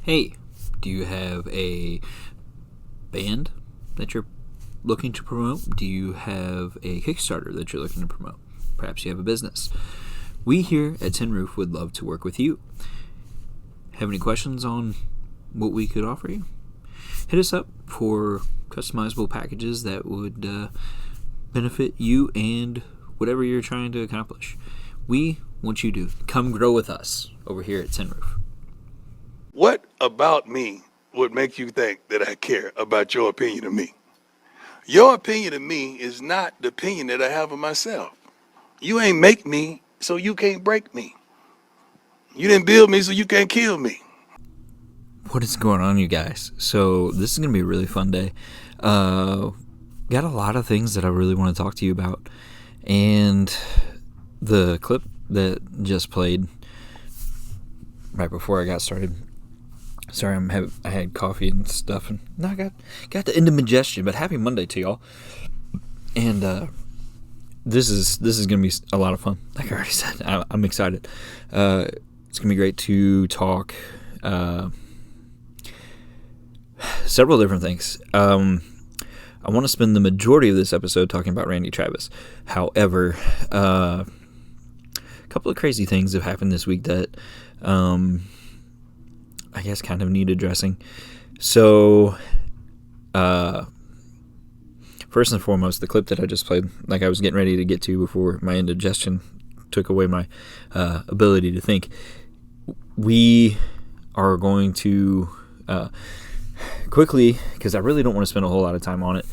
Hey, do you have a band that you're looking to promote? Do you have a Kickstarter that you're looking to promote? Perhaps you have a business. We here at Tin Roof would love to work with you. Have any questions on what we could offer you? Hit us up for customizable packages that would benefit you and whatever you're trying to accomplish. We want you to come grow with us over here at Tin Roof. What about me would make you think that I care about your opinion of me? Your opinion of me is not the opinion that I have of myself. You ain't make me, so you can't break me. You didn't build me, so you can't kill me. What is going on, you guys? So this is going to be a really fun day. Got a lot of things that I really want to talk to you about. And the clip that just played right before I got started. Sorry, I had coffee and stuff, and now I got the indigestion. But happy Monday to y'all. And this is gonna be a lot of fun. Like I already said, I'm excited. It's gonna be great to talk several different things. I want to spend the majority of this episode talking about Randy Travis. However, a couple of crazy things have happened this week that I guess kind of need addressing. So, first and foremost, the clip that I just played, like I was getting ready to get to before my indigestion took away my ability to think. We are going to quickly, because I really don't want to spend a whole lot of time on it.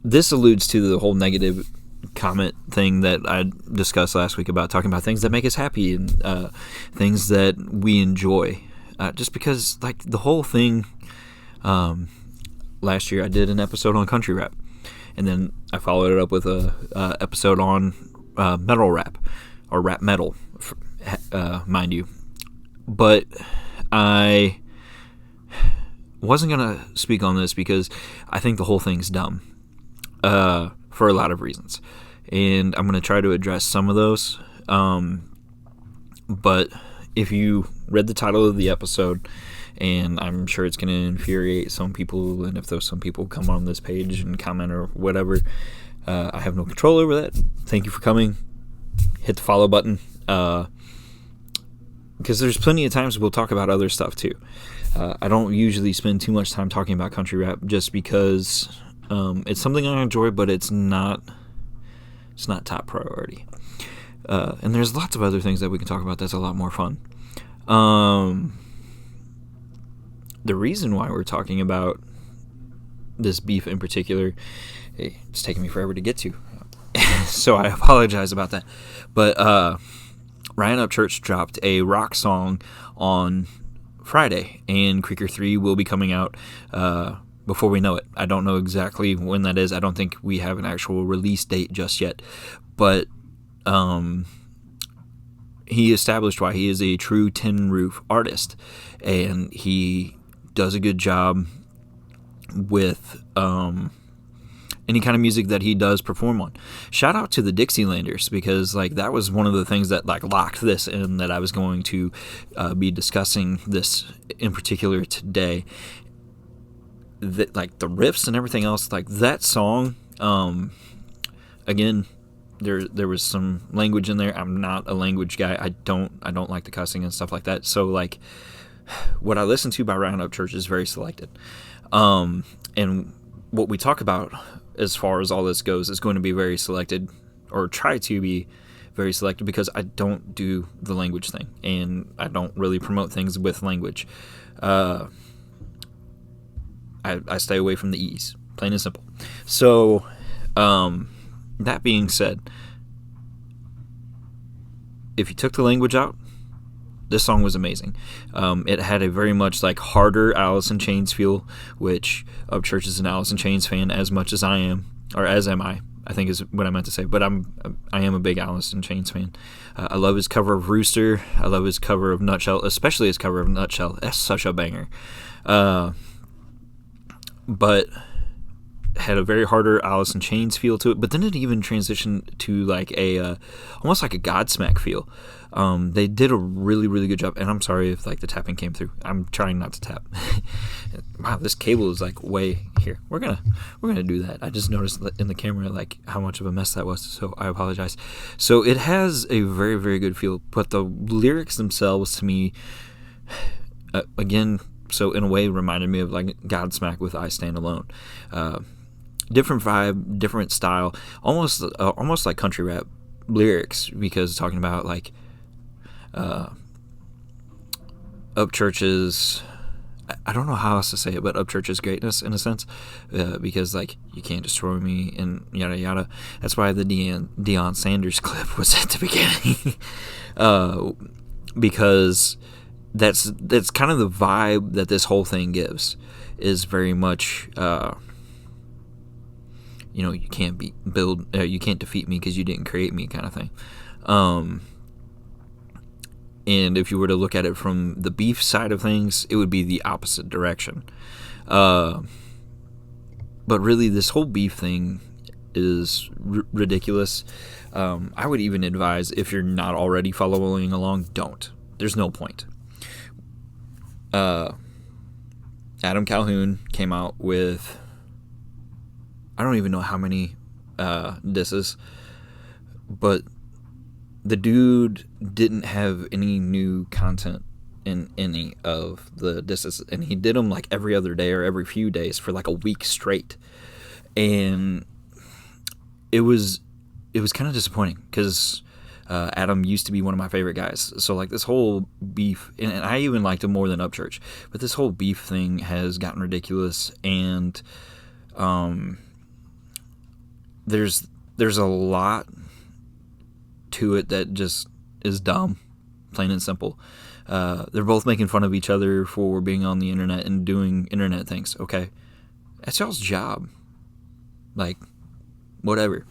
This alludes to the whole negative comment thing that I discussed last week about talking about things that make us happy and things that we enjoy. Just because, like, the whole thing, last year I did an episode on country rap, and then I followed it up with a episode on metal rap, or rap metal, mind you. But I wasn't going to speak on this because I think the whole thing's dumb. For a lot of reasons. And I'm going to try to address some of those. But if you read the title of the episode, and I'm sure it's going to infuriate some people, and if those some people come on this page and comment or whatever, I have no control over that. Thank you for coming. Hit the follow button. Because there's plenty of times we'll talk about other stuff too. I don't usually spend too much time talking about country rap just because it's something I enjoy, but it's not top priority. And there's lots of other things that we can talk about that's a lot more fun. The reason why we're talking about this beef in particular, it's taking me forever to get to, so I apologize about that. But Ryan Upchurch dropped a rock song on Friday, and Creeker 3 will be coming out before we know it. I don't know exactly when that is. I don't think we have an actual release date just yet. But he established why he is a true Tin Roof artist. And he does a good job with any kind of music that he does perform on. Shout out to the Dixielanders, because like that was one of the things that like locked this in, that I was going to be discussing this in particular today. That, like, the riffs and everything else, like that song, again, there was some language in there. I'm not a language guy. I don't like the cussing and stuff like that. So like what I listen to by Ryan Upchurch is very selected. And what we talk about as far as all this goes is going to be very selected, or try to be very selected, because I don't do the language thing, and I don't really promote things with language. I stay away from the E's, plain and simple. So, that being said, if you took the language out, this song was amazing. It had a very much like harder Alice in Chains feel, which Upchurch is an Alice in Chains fan as much as I am, or as am I think is what I meant to say. But I am a big Alice in Chains fan. I love his cover of Rooster. I love his cover of Nutshell, especially his cover of Nutshell. That's such a banger. But had a very harder Alice in Chains feel to it, but then it even transitioned to like a almost like a Godsmack feel. They did a really, really good job, and I'm sorry if like the tapping came through. I'm trying not to tap. Wow, this cable is like way here. We're gonna do that. I just noticed in the camera like how much of a mess that was, so I apologize. So it has a very, very good feel, but the lyrics themselves to me, again, so in a way reminded me of like Godsmack with I Stand Alone. Different vibe, different style, almost like country rap lyrics, because talking about like Upchurch's, I don't know how else to say it, but Upchurch's greatness in a sense, because like you can't destroy me and yada yada. That's why the Deion Sanders clip was at the beginning, because that's kind of the vibe that this whole thing gives, is very much you can't you can't defeat me because you didn't create me kind of thing. And if you were to look at it from the beef side of things, it would be the opposite direction. But really, this whole beef thing is ridiculous. I would even advise, if you're not already following along, don't. There's no point. Adam Calhoun came out with, I don't even know how many disses, but the dude didn't have any new content in any of the disses, and he did them like every other day or every few days for like a week straight, and it was kind of disappointing because Adam used to be one of my favorite guys. So like this whole beef, and I even liked him more than Upchurch, but this whole beef thing has gotten ridiculous, and there's a lot to it that just is dumb, plain and simple. They're both making fun of each other for being on the internet and doing internet things. Okay, that's y'all's job. Like, whatever.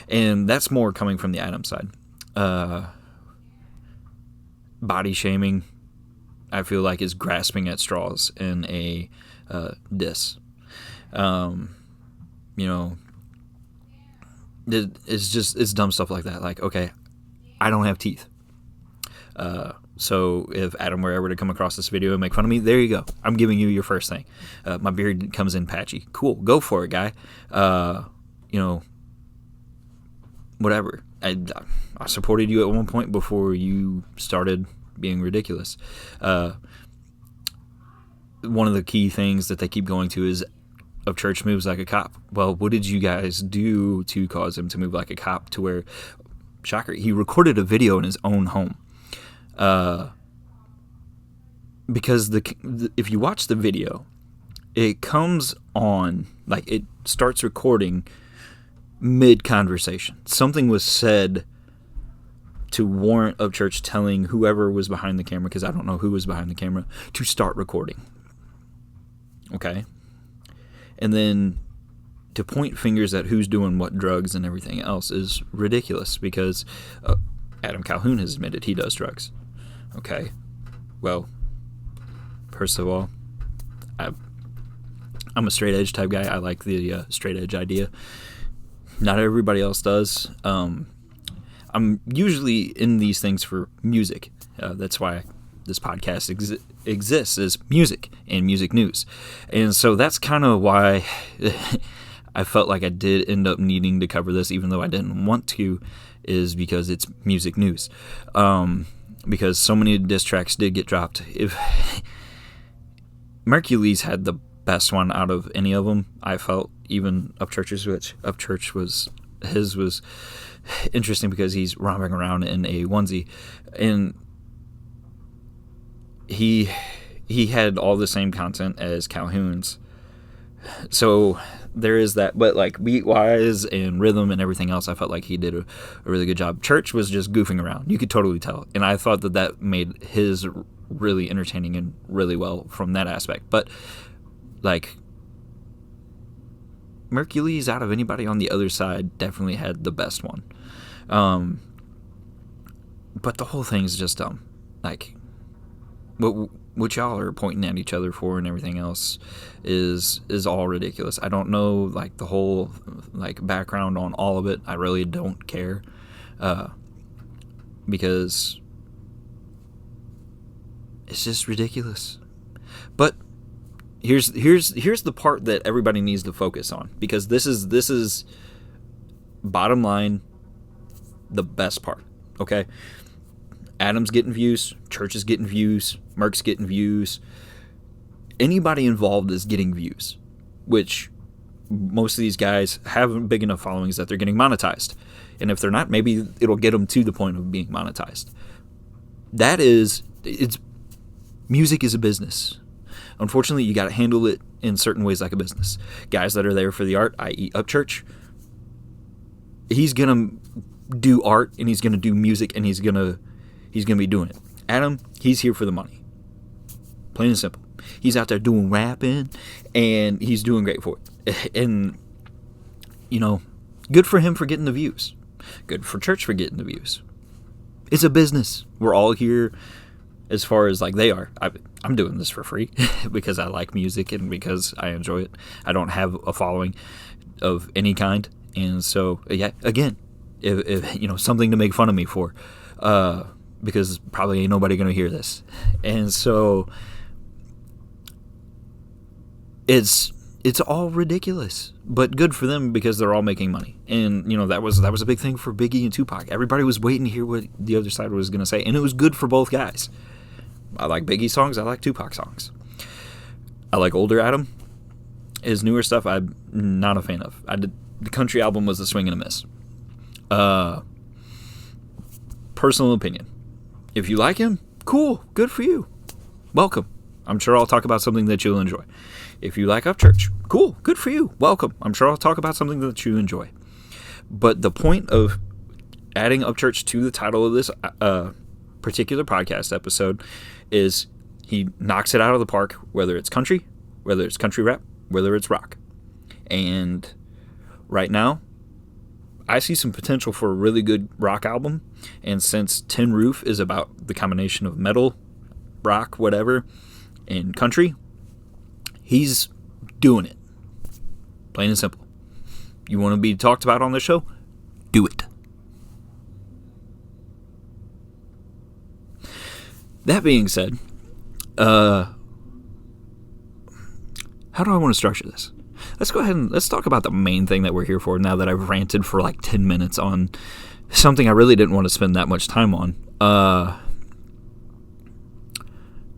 And that's more coming from the Adam side. Body shaming, I feel like, is grasping at straws in a diss. It's dumb stuff like that. Like, okay, I don't have teeth. So if Adam were ever to come across this video and make fun of me, there you go. I'm giving you your first thing. My beard comes in patchy. Cool, go for it, guy. Whatever. I supported you at one point before you started being ridiculous. One of the key things that they keep going to is Upchurch moves like a cop. Well, what did you guys do to cause him to move like a cop to where, shocker, he recorded a video in his own home? Because if you watch the video, it comes on, like it starts recording mid-conversation. Something was said to warrant Upchurch telling whoever was behind the camera, because I don't know who was behind the camera, to start recording. Okay? And then to point fingers at who's doing what drugs and everything else is ridiculous, because Adam Calhoun has admitted he does drugs. Okay, well, first of all, I'm a straight edge type guy. I like the straight edge idea. Not everybody else does. I'm usually in these things for music. That's why this podcast exists, is music and music news. And so that's kind of why I felt like I did end up needing to cover this, even though I didn't want to, is because it's music news. Because so many diss tracks did get dropped. If Mercules had the best one out of any of them, I felt, even Upchurch's, which Upchurch was interesting because he's romping around in a onesie, and he had all the same content as Calhoun's. So there is that, but like beat wise and rhythm and everything else, I felt like he did a really good job. Church was just goofing around, you could totally tell, and I thought that made his really entertaining and really well from that aspect. But like Mercules, out of anybody on the other side, definitely had the best one. But the whole thing's just dumb. Like, what y'all are pointing at each other for and everything else is all ridiculous. I don't know like the whole like background on all of it. I really don't care, because it's just ridiculous. But here's the part that everybody needs to focus on, because this is bottom line the best part. Okay, Adam's getting views, Church is getting views, Merc's getting views. Anybody involved is getting views, which most of these guys have big enough followings that they're getting monetized. And if they're not, maybe it'll get them to the point of being monetized. Music is a business. Unfortunately, you got to handle it in certain ways like a business. Guys that are there for the art, i.e. Upchurch, he's going to do art and he's going to do music and he's going to be doing it. Adam, he's here for the money. Plain and simple. He's out there doing rapping and he's doing great for it. And, good for him for getting the views. Good for Church for getting the views. It's a business. We're all here as far as like they are. I'm doing this for free because I like music and because I enjoy it. I don't have a following of any kind. And so, yeah, again, if something to make fun of me for, because probably ain't nobody going to hear this. And so it's all ridiculous, but good for them because they're all making money. And that was a big thing for Biggie and Tupac. Everybody was waiting to hear what the other side was going to say, and it was good for both guys. I like Biggie songs, I like Tupac songs. I like older Adam. His newer stuff I'm not a fan of. The country album was a swing and a miss. Personal opinion. If you like him, cool, good for you. Welcome. I'm sure I'll talk about something that you'll enjoy. If you like Upchurch, cool, good for you. Welcome. I'm sure I'll talk about something that you enjoy. But the point of adding Upchurch to the title of this particular podcast episode is he knocks it out of the park, whether it's country, whether it's country rap, whether it's rock. And right now, I see some potential for a really good rock album. And since Tin Roof is about the combination of metal, rock, whatever, and country, he's doing it. Plain and simple. You want to be talked about on this show? Do it. That being said, how do I want to structure this? Let's go ahead and let's talk about the main thing that we're here for now that I've ranted for like 10 minutes on something I really didn't want to spend that much time on.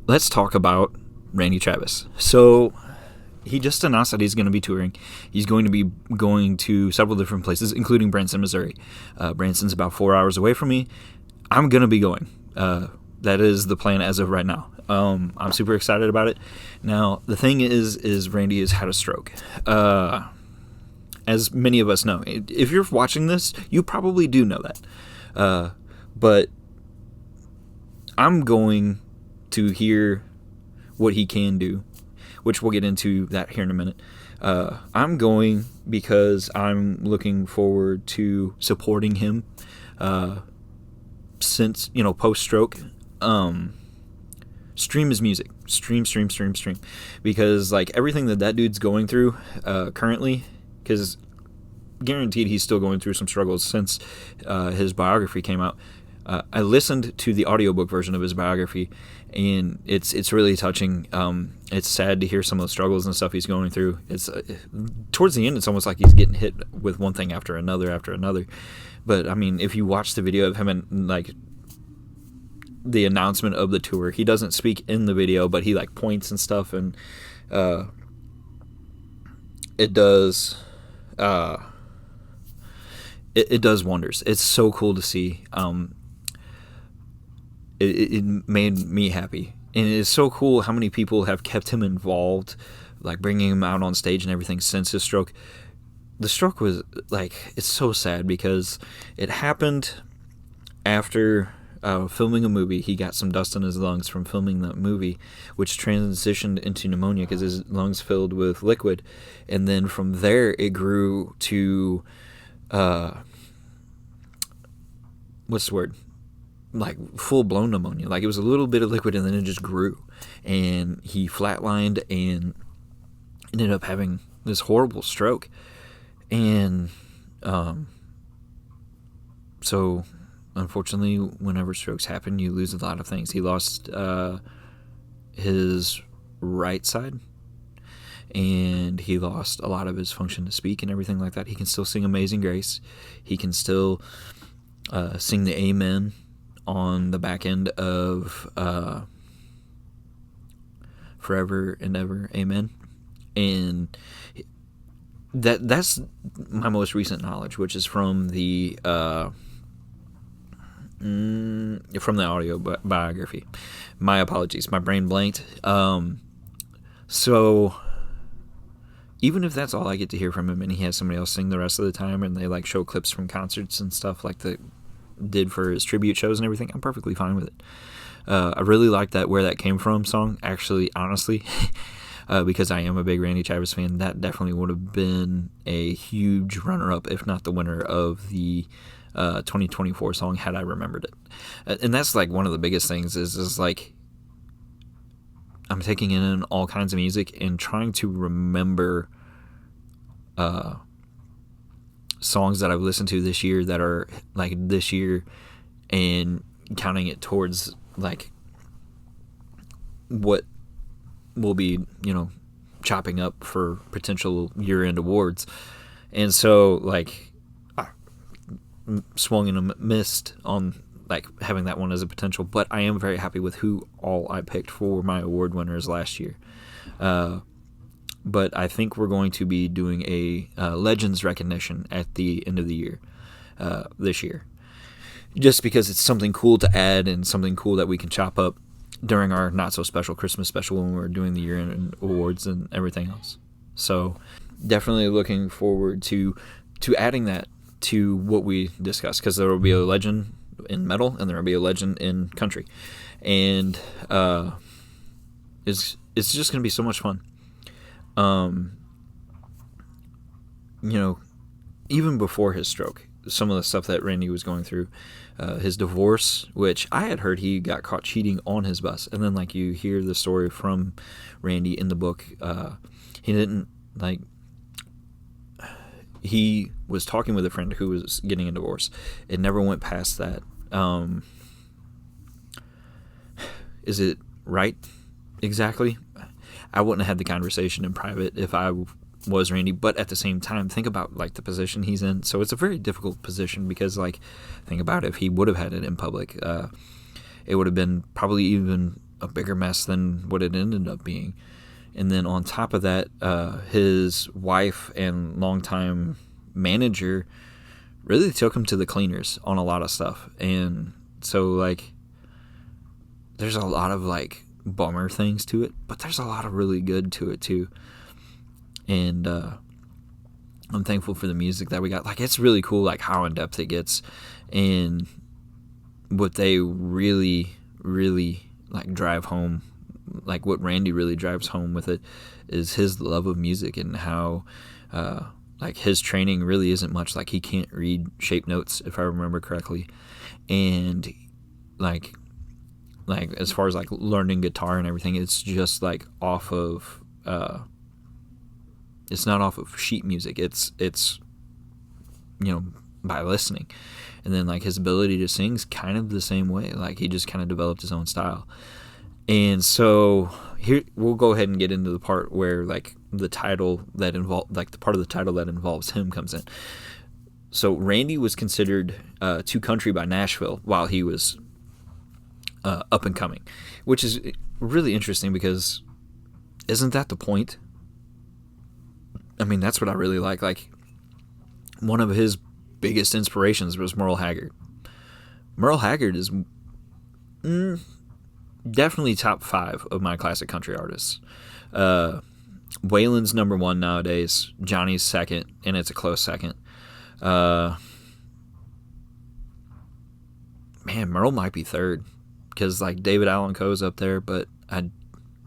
Let's talk about Randy Travis. So he just announced that he's going to be touring. He's going to be going to several different places, including Branson, Missouri. Branson's about 4 hours away from me. I'm going to be going. That is the plan as of right now. I'm super excited about it. Now, the thing is Randy has had a stroke. As many of us know. If you're watching this, you probably do know that. But I'm going to hear what he can do, which we'll get into that here in a minute. I'm going because I'm looking forward to supporting him since, post-stroke. Stream his music. Stream. Because, like, everything that dude's going through currently, because guaranteed he's still going through some struggles since his biography came out. I listened to the audiobook version of his biography, and it's really touching. It's sad to hear some of the struggles and stuff he's going through. It's towards the end, it's almost like he's getting hit with one thing after another. But, I mean, if you watch the video of him and, like, the announcement of the tour, he doesn't speak in the video, but he like points and stuff, and it does it does wonders. It's so cool to see. It made me happy, and it is so cool how many people have kept him involved, like bringing him out on stage and everything since his stroke. The stroke was like, it's so sad because it happened after filming a movie. He got some dust in his lungs from filming that movie, which transitioned into pneumonia because his lungs filled with liquid. And then from there, it grew to, what's the word? like full-blown pneumonia. Like, it was a little bit of liquid and then it just grew. And he flatlined and ended up having this horrible stroke. And so, unfortunately, whenever strokes happen, you lose a lot of things. He lost his right side, and he lost a lot of his function to speak and everything like that. He can still sing Amazing Grace. He can still sing the Amen on the back end of Forever and Ever, Amen. And that's my most recent knowledge, which is from the audio biography. My apologies, my brain blanked. So even if that's all I get to hear from him, and he has somebody else sing the rest of the time, and they like show clips from concerts and stuff like they did for his tribute shows and everything, I'm perfectly fine with it. I really like that Where That Came From song, actually, honestly. Because I am a big Randy Travis fan, that definitely would have been a huge runner-up, if not the winner of the 2024 song, had I remembered it. And that's like one of the biggest things is like, I'm taking in all kinds of music and trying to remember songs that I've listened to this year that are like this year, and counting it towards like what will be, chopping up for potential year-end awards. And so, like, I swung and missed on like having that one as a potential, but I am very happy with who all I picked for my award winners last year. But I think we're going to be doing a Legends recognition at the end of the year, this year, just because it's something cool to add and something cool that we can chop up during our not-so-special Christmas special when we're doing the year-end awards and everything else. So definitely looking forward to adding that to what we discussed, because there will be a legend in metal and there will be a legend in country. And it's just going to be so much fun. Even before his stroke, some of the stuff that Randy was going through, his divorce, which I had heard he got caught cheating on his bus, and then like you hear the story from Randy in the book, he didn't like, he was talking with a friend who was getting a divorce. It never went past that. Is it right? Exactly. I wouldn't have had the conversation in private if I was Randy, but at the same time, think about like the position he's in. So it's a very difficult position, because like, think about it, if he would have had it in public, it would have been probably even a bigger mess than what it ended up being. And then on top of that, his wife and longtime manager really took him to the cleaners on a lot of stuff. And so like, there's a lot of like bummer things to it, but there's a lot of really good to it too. And I'm thankful for the music that we got. Like, it's really cool, like how in depth it gets, and what they really, really like drive home. Like what Randy really drives home with it is his love of music, and how like his training really isn't much. Like, he can't read shape notes, if I remember correctly, and like as far as like learning guitar and everything, it's just like off of. It's not off of sheet music. It's by listening. And then like his ability to sing's kind of the same way. Like, he just kind of developed his own style. And so here we'll go ahead and get into the part where like the title that the part of the title that involves him comes in. So Randy was considered too country by Nashville while he was up and coming, which is really interesting, because isn't that the point? I mean, that's what I really like. Like, one of his biggest inspirations was Merle Haggard. Merle Haggard is definitely top 5 of my classic country artists. Waylon's number 1 nowadays. Johnny's second, and it's a close second. Man, Merle might be third, because like David Allan Coe's up there, but I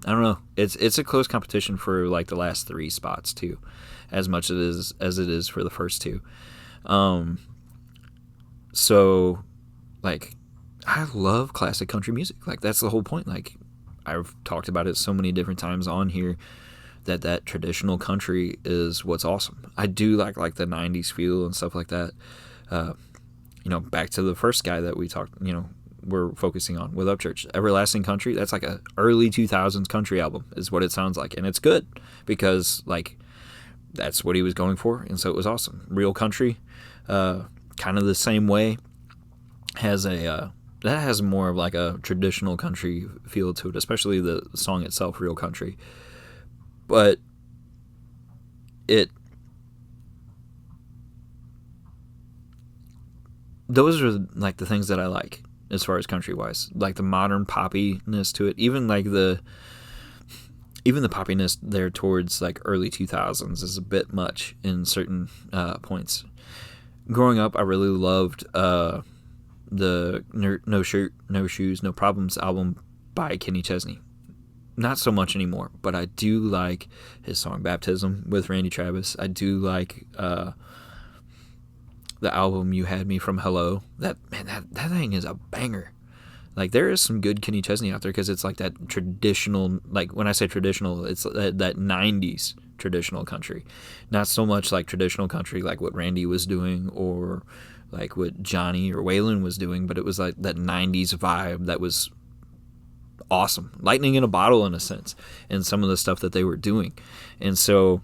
don't know. It's a close competition for like the last 3 spots too, as much as it is for the first 2. So like I love classic country music. Like, that's the whole point. Like, I've talked about it so many different times on here that traditional country is what's awesome. I do like the 90s feel and stuff like that. Back to the first guy that we talked, we're focusing on with Upchurch. Everlasting Country, that's like a early 2000s country album is what it sounds like. And it's good because, like, that's what he was going for. And so it was awesome. Real Country, kind of the same way, that has more of like a traditional country feel to it, especially the song itself, Real Country. But those are like the things that I like as far as country wise, like the modern poppiness to it, even the poppiness there towards like early 2000s is a bit much in certain points. Growing up, I really loved the No Shirt, No Shoes, No Problems album by Kenny Chesney. Not so much anymore, but I do like his song Baptism with Randy Travis. I do like the album You Had Me From Hello. That thing is a banger. Like, there is some good Kenny Chesney out there because it's like that traditional, like when I say traditional, it's that 90s traditional country. Not so much like traditional country like what Randy was doing or like what Johnny or Waylon was doing, but it was like that 90s vibe that was awesome. Lightning in a bottle in a sense, and some of the stuff that they were doing. And so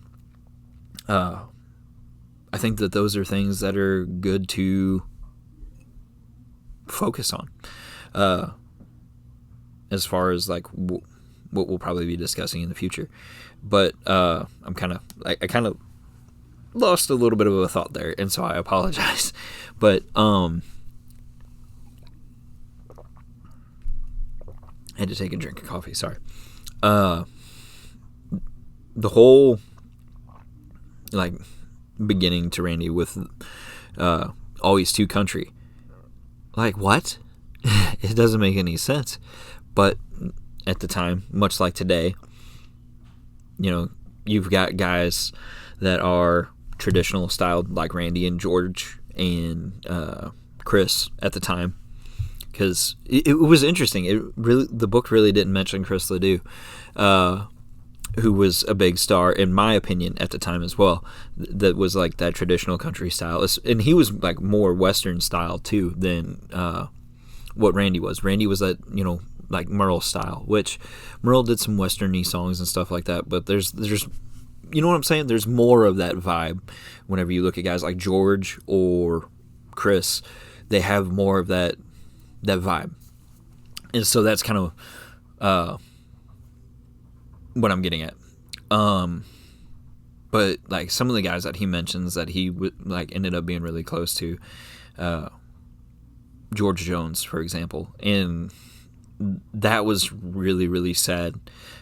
I think that those are things that are good to focus on. As far as like what we'll probably be discussing in the future, but I kind of lost a little bit of a thought there, and so I apologize. But I had to take a drink of coffee. Sorry. The whole like beginning to Randy with Always Too Country. Like, what? It doesn't make any sense. But at the time, much like today, you've got guys that are traditional styled like Randy and George and Chris at the time. Because it was interesting. The book really didn't mention Chris Ledoux, who was a big star, in my opinion, at the time as well. That was like that traditional country style. And he was like more Western style too than what Randy was. Randy was that, like Merle style, which Merle did some Western-y songs and stuff like that, but there's you know what I'm saying? There's more of that vibe whenever you look at guys like George or Chris. They have more of that vibe. And so that's kind of what I'm getting at. But like some of the guys that he mentions that he like ended up being really close to, George Jones, for example, and that was really, really sad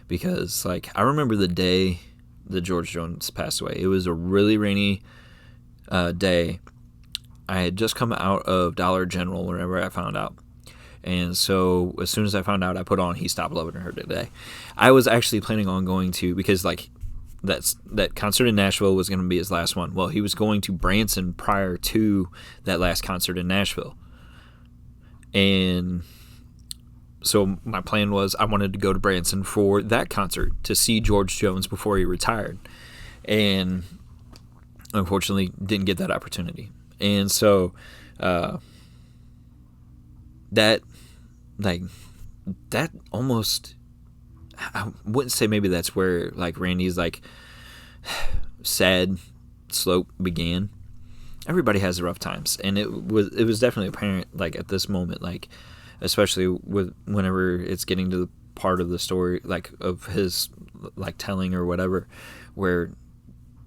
because like I remember the day that George Jones passed away. It was a really rainy day. I had just come out of Dollar General whenever I found out. And so as soon as I found out, I put on He Stopped Loving Her Today. I was actually planning on going to, because like that concert in Nashville was going to be his last one. Well, he was going to Branson prior to that last concert in Nashville. And so my plan was I wanted to go to Branson for that concert to see George Jones before he retired. And unfortunately didn't get that opportunity. And so that almost, I wouldn't say maybe that's where like Randy's like sad slope began. Everybody has rough times, and it was definitely apparent like at this moment, like especially with whenever it's getting to the part of the story like of his like telling or whatever where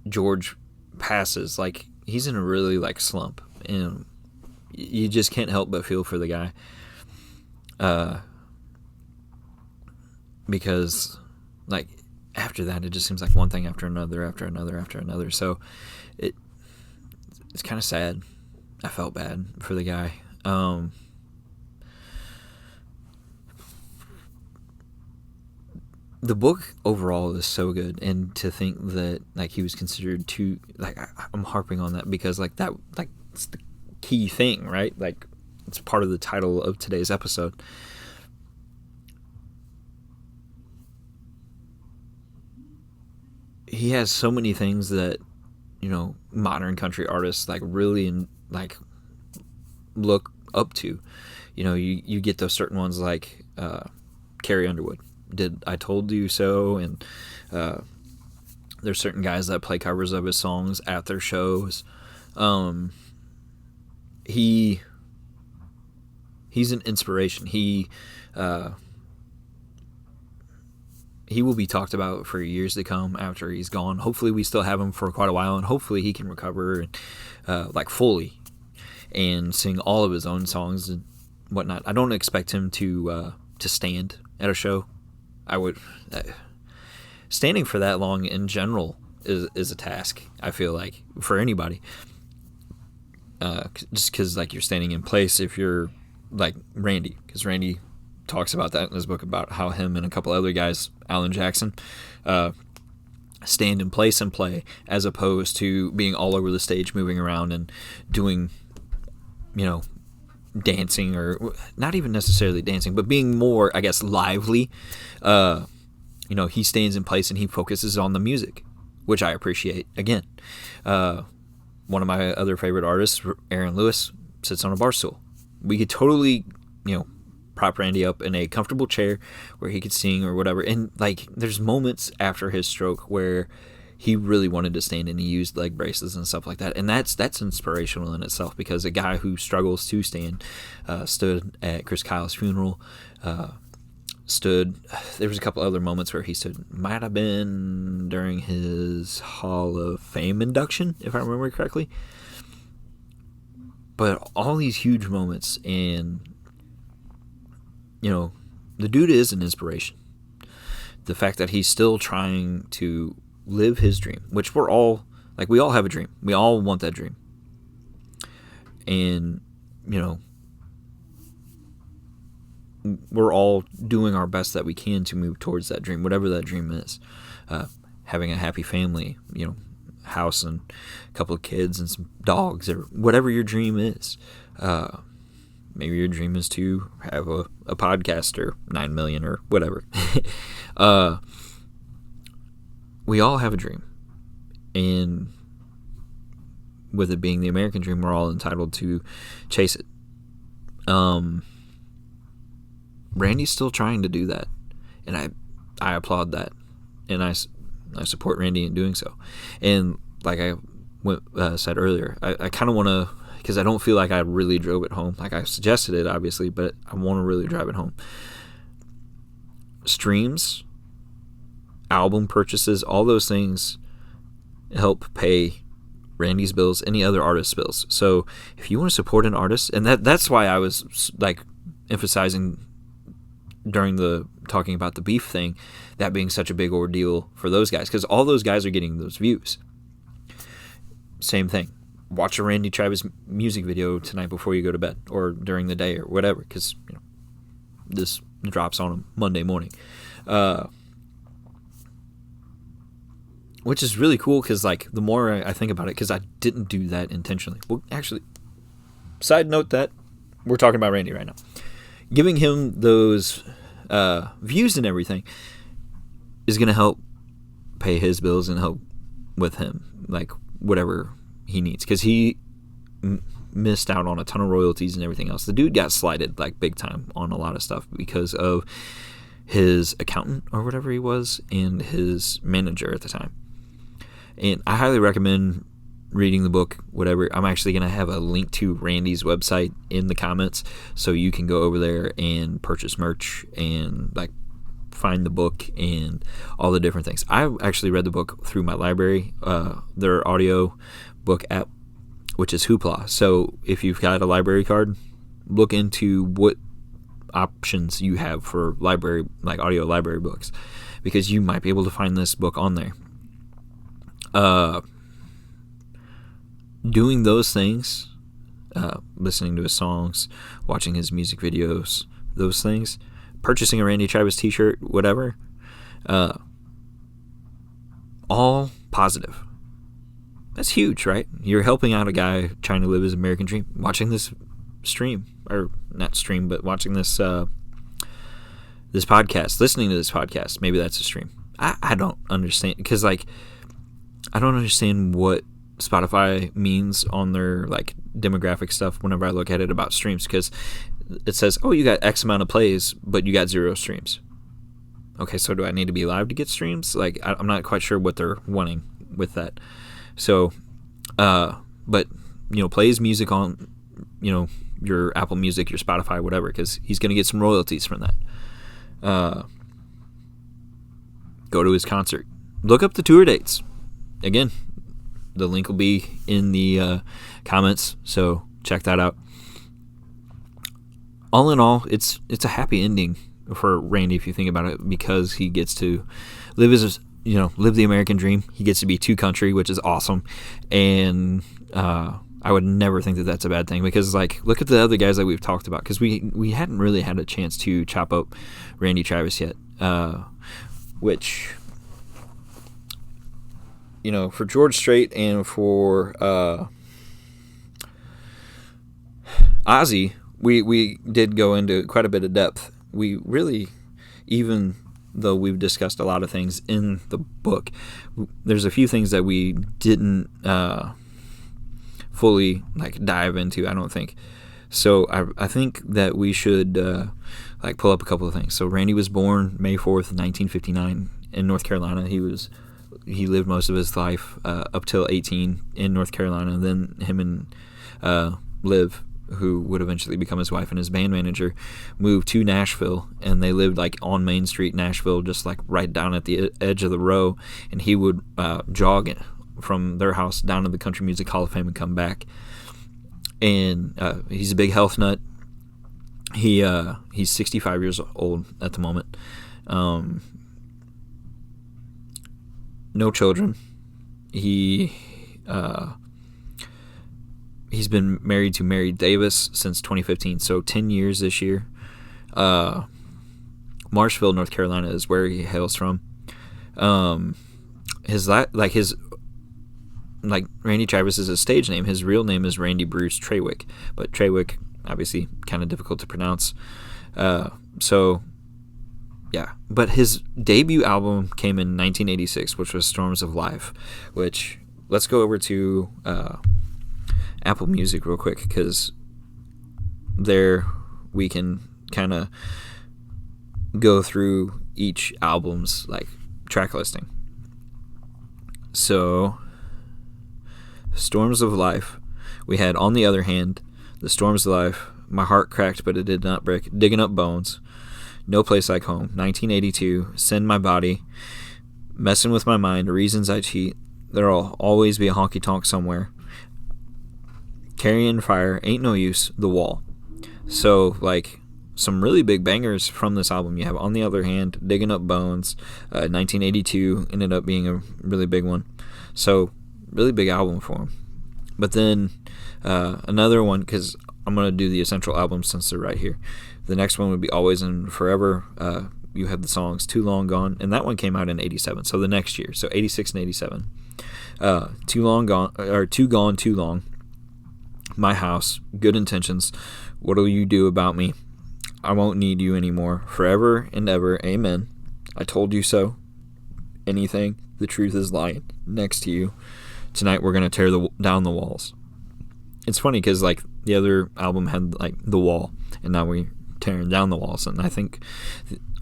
George passes, like he's in a really like slump, and you just can't help but feel for the guy. Because like after that it just seems like one thing after another after another after another. So it's kind of sad. I felt bad for the guy. The book overall is so good, and to think that like he was considered too, like I'm harping on that because like that like it's the key thing, right? Like it's part of the title of today's episode. He has so many things that, you know, modern country artists like really like look up to. You know, you get those certain ones like Carrie Underwood did I Told You So, and there's certain guys that play covers of his songs at their shows. He's an inspiration. He will be talked about for years to come after he's gone. Hopefully we still have him for quite a while, and hopefully he can recover and like fully and sing all of his own songs and whatnot. I don't expect him to stand at a show. I would standing for that long in general is a task, I feel like, for anybody. Just because like you're standing in place if you're like Randy, because Randy talks about that in his book about how him and a couple other guys, Alan Jackson, stand in place and play, as opposed to being all over the stage, moving around and doing, you know, dancing, or not even necessarily dancing, but being more, I guess, lively. You know, he stands in place and he focuses on the music, which I appreciate. Again, one of my other favorite artists, Aaron Lewis, sits on a bar stool. We could totally, you know, prop Randy up in a comfortable chair where he could sing or whatever. And like, there's moments after his stroke where he really wanted to stand and he used leg braces and stuff like that. And that's inspirational in itself, because a guy who struggles to stand stood at Chris Kyle's funeral. There was a couple other moments where he stood, might have been during his Hall of Fame induction, if I remember correctly. But all these huge moments, and you know, the dude is an inspiration. The fact that he's still trying to live his dream, which we all have a dream. We all want that dream. And, you know, we're all doing our best that we can to move towards that dream, whatever that dream is. Having a happy family, you know, house and a couple of kids and some dogs, or whatever your dream is. Maybe your dream is to have a podcast, or 9 million, or whatever. We all have a dream. And with it being the American dream, we're all entitled to chase it. Randy's still trying to do that. And I applaud that. And I support Randy in doing so. And like I said earlier, I kind of want to, because I don't feel like I really drove it home. Like I suggested it, obviously, but I want to really drive it home. Streams, album purchases, all those things help pay Randy's bills, any other artist's bills. So if you want to support an artist, and that's why I was like emphasizing during the talking about the beef thing, that being such a big ordeal for those guys, because all those guys are getting those views. Same thing. Watch a Randy Travis music video tonight before you go to bed, or during the day, or whatever, because you know, this drops on a Monday morning, which is really cool, because like the more I think about it, because I didn't do that intentionally. Well, actually, side note that we're talking about Randy right now, giving him those views and everything is going to help pay his bills and help with him, like whatever he needs, because he missed out on a ton of royalties and everything else. The dude got slighted like big time on a lot of stuff because of his accountant or whatever he was, and his manager at the time. And I highly recommend reading the book, whatever. I'm actually going to have a link to Randy's website in the comments, so you can go over there and purchase merch and like find the book and all the different things. I actually read the book through my library, their audio book app, which is Hoopla. So if you've got a library card, look into what options you have for library, like audio library books, because you might be able to find this book on there. Doing those things, listening to his songs, watching his music videos, those things, purchasing a Randy Travis t-shirt, whatever, all positive. That's huge, right? You're helping out a guy trying to live his American dream. Watching this stream, or not stream, but watching this this podcast, listening to this podcast. Maybe that's a stream. I don't understand, because like I don't understand what Spotify means on their like demographic stuff whenever I look at it about streams, because it says, oh, you got X amount of plays, but you got 0 streams. Okay, so do I need to be live to get streams? Like, I'm not quite sure what they're wanting with that. So, but, plays music on, your Apple Music, your Spotify, whatever, because he's going to get some royalties from that. Go to his concert. Look up the tour dates. Again, the link will be in the comments, so check that out. All in all, it's a happy ending for Randy if you think about it, because he gets to live live the American dream. He gets to be 2 country, which is awesome, and I would never think that that's a bad thing, because like look at the other guys that we've talked about, because we hadn't really had a chance to chop up Randy Travis yet, which for George Strait and for Ozzy, we did go into quite a bit of depth. We really, even though we've discussed a lot of things in the book, there's a few things that we didn't fully like dive into, I don't think. So I think that we should pull up a couple of things. So Randy was born May 4th, 1959 in North Carolina. He lived most of his life up till 18 in North Carolina. Then him and Liv, who would eventually become his wife and his band manager, moved to Nashville, and they lived like on Main Street, Nashville, just like right down at the edge of the row. And he would jog from their house down to the Country Music Hall of Fame and come back. And he's a big health nut. He's 65 years old at the moment. No children. He's been married to Mary Davis since 2015, so 10 years this year. Marshville, North Carolina is where he hails from. Randy Travis is his stage name. His real name is Randy Bruce Trawick, but Trawick, obviously, kind of difficult to pronounce. Yeah. But his debut album came in 1986, which was Storms of Life, which, let's go over to Apple Music real quick, because there we can kind of go through each album's like track listing. So Storms of Life, we had On the Other Hand, The Storms of Life, My Heart Cracked But It Did Not Break, Digging Up Bones, No Place Like Home, 1982, Send My Body, Messing With My Mind, Reasons I Cheat, There'll Always Be a Honky Tonk Somewhere, Carrying Fire, Ain't No Use, The Wall. So, like, some really big bangers from this album. You have On the Other Hand, Digging Up Bones, 1982 ended up being a really big one. So, really big album for him. But then, another one, because I'm going to do the essential albums since they're right here. The next one would be Always and Forever. You have the songs Too Long Gone, and that one came out in 87, so the next year. So, 86 and 87. Too Gone, Too Long. My House, Good Intentions, What'll You Do About Me, I Won't Need You Anymore, Forever and Ever, Amen, I Told You So, Anything, The Truth Is Lying, Next to You, Tonight We're Gonna Tear Down the Walls. It's funny because like the other album had like The Wall, and now we're tearing down the walls, and I think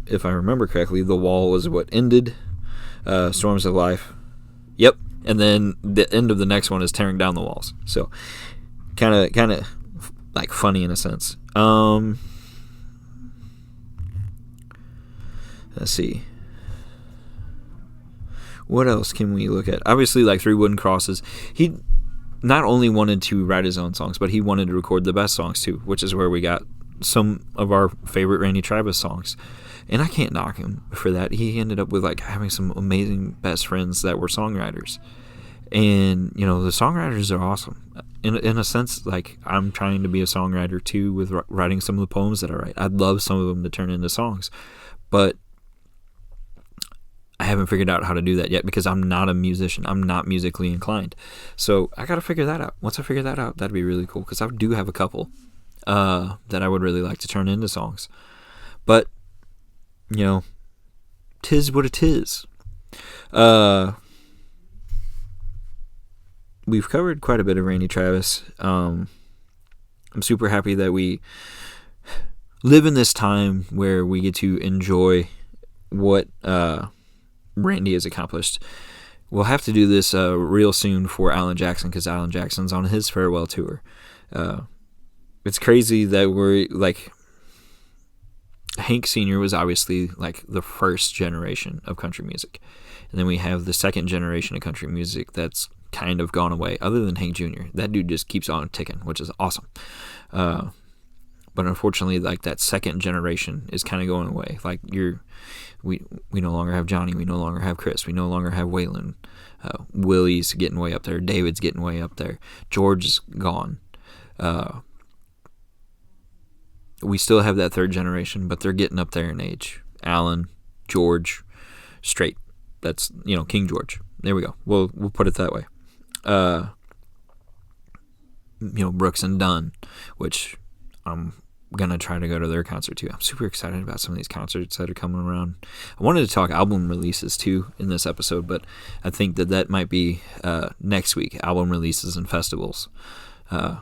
if I remember correctly, The Wall was what ended Storms of Life. Yep. And then the end of the next one is Tearing Down the Walls. So kind of like funny in a sense. Let's see. What else can we look at? Obviously, like Three Wooden Crosses. He not only wanted to write his own songs, but he wanted to record the best songs too, which is where we got some of our favorite Randy Travis songs. And I can't knock him for that. He ended up with like having some amazing best friends that were songwriters. And, you know, the songwriters are awesome. In a sense, like, I'm trying to be a songwriter too with writing some of the poems that I write. I'd love some of them to turn into songs. But I haven't figured out how to do that yet because I'm not a musician. I'm not musically inclined. So I got to figure that out. Once I figure that out, that'd be really cool because I do have a couple. that I would really like to turn into songs. But, you know, 'tis what it is. We've covered quite a bit of Randy Travis. I'm super happy that we live in this time where we get to enjoy what Randy has accomplished. We'll have to do this real soon for Alan Jackson, because Alan Jackson's on his farewell tour. It's crazy that we're like, Hank Sr. was obviously like the first generation of country music, and then we have the second generation of country music that's kind of gone away, other than Hank Jr. That dude just keeps on ticking, which is awesome. But unfortunately, like, that second generation is kind of going away. Like, we no longer have Johnny, we no longer have Chris, we no longer have Waylon. Willie's getting way up there, David's getting way up there, George is gone. We still have that third generation, but they're getting up there in age. Alan, George, straight. That's, King George. There we go. We'll put it that way. Brooks and Dunn, which I'm gonna try to go to their concert too. I'm super excited about some of these concerts that are coming around. I wanted to talk album releases too in this episode, but I think that might be next week. Album releases and festivals. Yeah,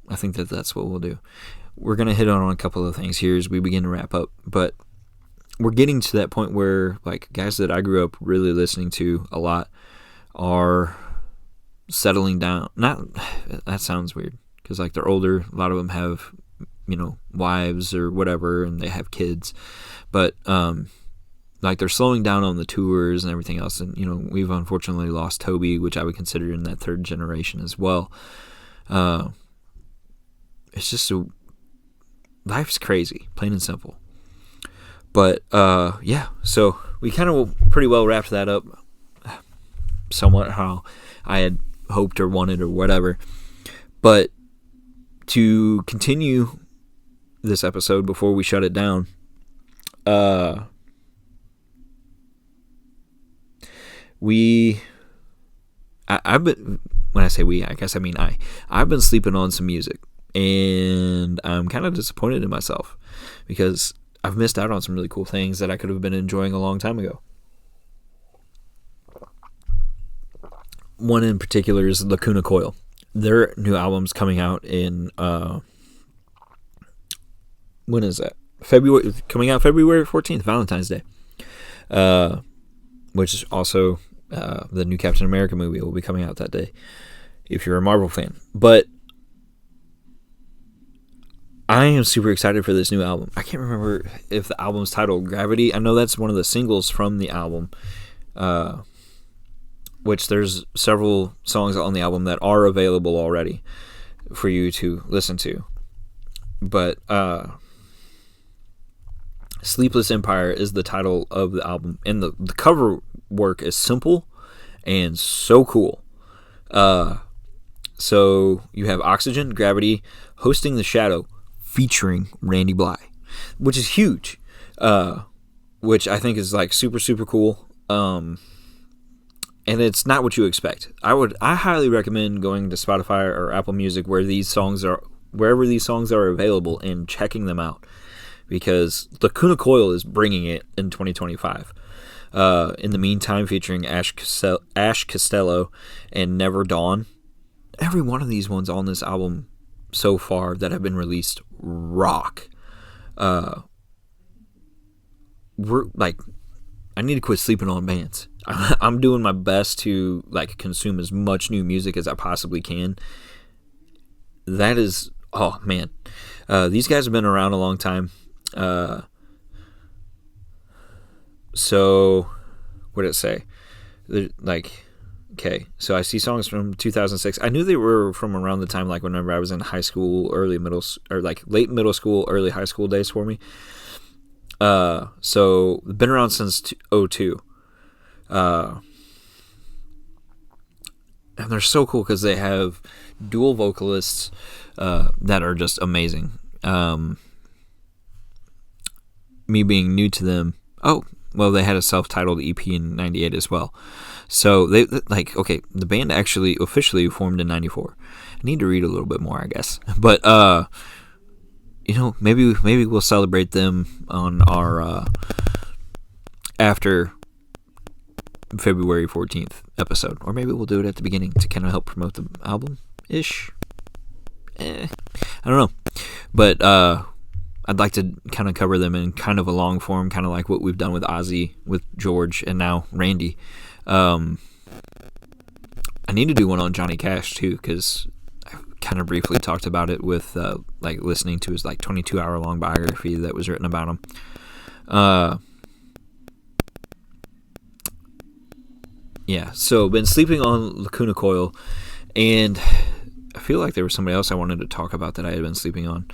I think that's what we'll do. We're gonna hit on a couple of things here as we begin to wrap up, but we're getting to that point where, like, guys that I grew up really listening to a lot are settling down. That sounds weird, because, like, they're older. A lot of them have, wives or whatever, and they have kids. But, like, they're slowing down on the tours and everything else. And, we've unfortunately lost Toby, which I would consider in that third generation as well. It's just life's crazy, plain and simple. But, yeah, so we kind of pretty well wrapped that up somewhat how I had hoped or wanted or whatever. But to continue this episode before we shut it down, I've been, when I say we, I guess I mean I've been sleeping on some music, and I'm kind of disappointed in myself because I've missed out on some really cool things that I could have been enjoying a long time ago. One in particular is Lacuna Coil. Their new album's coming out in, when is that? Coming out February 14th, Valentine's Day. Which is also the new Captain America movie will be coming out that day, if you're a Marvel fan. But I am super excited for this new album. I can't remember if the album's titled Gravity. I know that's one of the singles from the album, which there's several songs on the album that are available already for you to listen to. But Sleepless Empire is the title of the album, and the cover work is simple and so cool. So you have Oxygen, Gravity, Hosting the Shadow, featuring Randy Bly, which is huge, which I think is like super, super cool. And it's not what you expect. I highly recommend going to Spotify or Apple Music wherever these songs are available, and checking them out, because Lacuna Coil is bringing it in 2025. In the Meantime, featuring Ash Costello and Never Dawn. Every one of these ones on this album so far that have been released rock. We're like, I need to quit sleeping on bands. I'm doing my best to like consume as much new music as I possibly can. That is, oh man, these guys have been around a long time. So what did it say? Like, okay, so I see songs from 2006. I knew they were from around the time, like, whenever I was in high school, late middle school, early high school days for me. So been around since 2002. And they're so cool because they have dual vocalists that are just amazing. Me being new to them, they had a self-titled EP in 98 as well. So the band actually officially formed in 94. I need to read a little bit more, I guess. But maybe we'll celebrate them on our after February 14th episode, or maybe we'll do it at the beginning to kind of help promote the album ish. I don't know, but I'd like to kind of cover them in kind of a long form, kind of like what we've done with Ozzy, with George, and now Randy. I need to do one on Johnny Cash too, because I kind of briefly talked about it with like listening to his like 22-hour long biography that was written about him. Yeah, so been sleeping on Lacuna Coil, and I feel like there was somebody else I wanted to talk about that I had been sleeping on.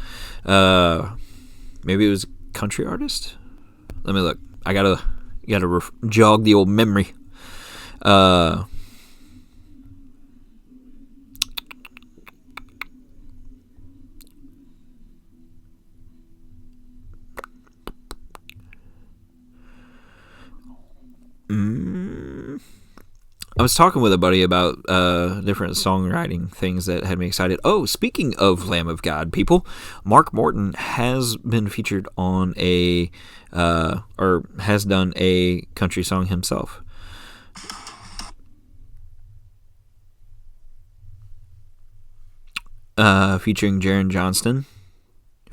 Maybe it was a country artist? Let me look. I gotta jog the old memory. I was talking with a buddy about different songwriting things that had me excited. Oh, speaking of Lamb of God, people, Mark Morton has been featured on or has done a country song himself. Featuring Jaron Johnston.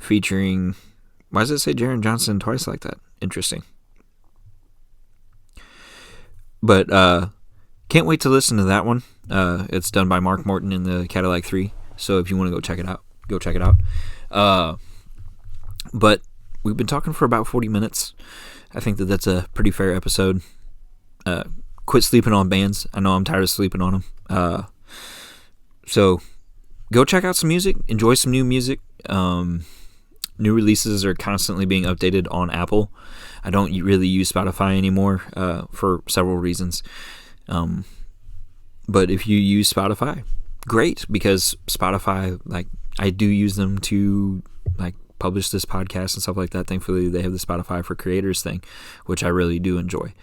Why does it say Jaron Johnston twice like that? Interesting. But, can't wait to listen to that one. It's done by Mark Morton in the Cadillac 3. So if you want to go check it out, go check it out. But we've been talking for about 40 minutes. I think that's a pretty fair episode. Quit sleeping on bands. I know I'm tired of sleeping on them. So go check out some music. Enjoy some new music. New releases are constantly being updated on Apple. I don't really use Spotify anymore for several reasons. But if you use Spotify, great, because Spotify, like, I do use them to like publish this podcast and stuff like that. Thankfully, they have the Spotify for Creators thing, which I really do enjoy.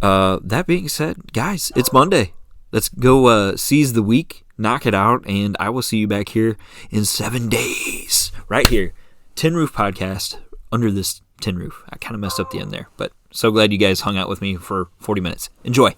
That being said, guys, it's Monday. Let's go seize the week, knock it out, and I will see you back here in 7 days, right here, Tin Roof Podcast, under this tin roof. I kind of messed up the end there, but so glad you guys hung out with me for 40 minutes. Enjoy.